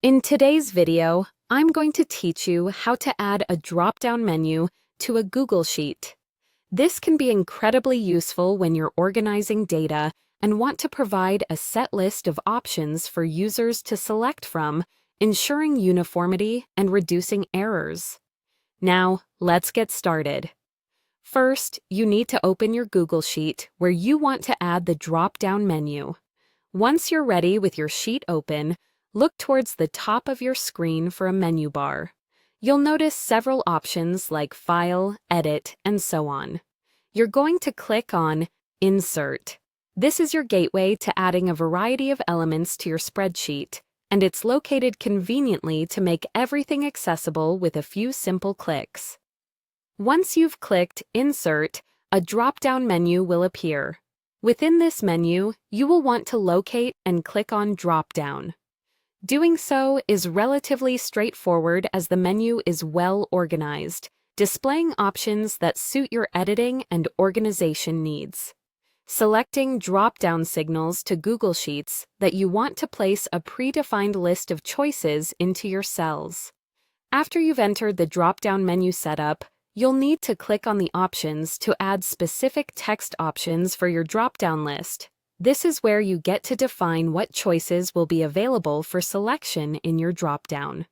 In today's video, I'm going to teach you how to add a drop-down menu to a Google Sheet. This can be incredibly useful when you're organizing data and want to provide a set list of options for users to select from, ensuring uniformity and reducing errors. Now, let's get started. First, you need to open your Google Sheet where you want to add the drop-down menu. Once you're ready with your sheet open, look towards the top of your screen for a menu bar. You'll notice several options like File, Edit, and so on. You're going to click on Insert. This is your gateway to adding a variety of elements to your spreadsheet, and it's located conveniently to make everything accessible with a few simple clicks. Once you've clicked Insert, a drop-down menu will appear. Within this menu, you will want to locate and click on Dropdown. Doing so is relatively straightforward as the menu is well organized, displaying options that suit your editing and organization needs. Selecting drop-down signals to Google Sheets that you want to place a predefined list of choices into your cells. After you've entered the drop-down menu setup, you'll need to click on the options to add specific text options for your drop-down list. This is where you get to define what choices will be available for selection in your drop-down.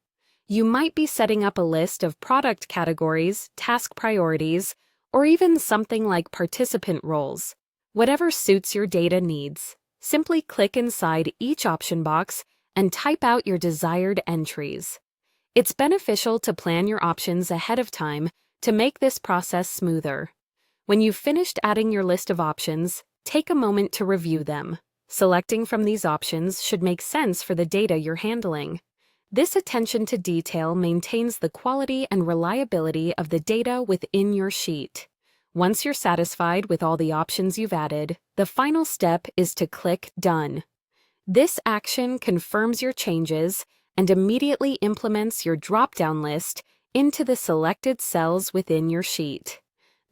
You might be setting up a list of product categories, task priorities, or even something like participant roles. Whatever suits your data needs, simply click inside each option box and type out your desired entries. It's beneficial to plan your options ahead of time to make this process smoother. When you've finished adding your list of options, take a moment to review them. Selecting from these options should make sense for the data you're handling. This attention to detail maintains the quality and reliability of the data within your sheet. Once you're satisfied with all the options you've added, the final step is to click Done. This action confirms your changes and immediately implements your drop-down list into the selected cells within your sheet.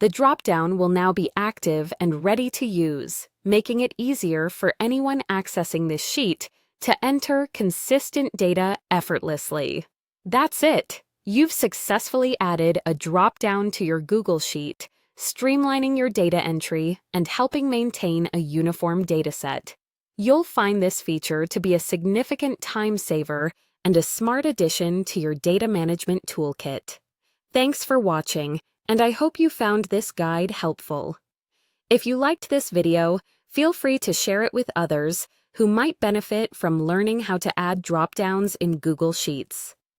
The drop-down will now be active and ready to use, making it easier for anyone accessing this sheet to enter consistent data effortlessly. That's it! You've successfully added a drop-down to your Google Sheet, streamlining your data entry and helping maintain a uniform dataset. You'll find this feature to be a significant time saver and a smart addition to your data management toolkit. Thanks for watching, and I hope you found this guide helpful. If you liked this video, feel free to share it with others who might benefit from learning how to add drop-downs in Google Sheets.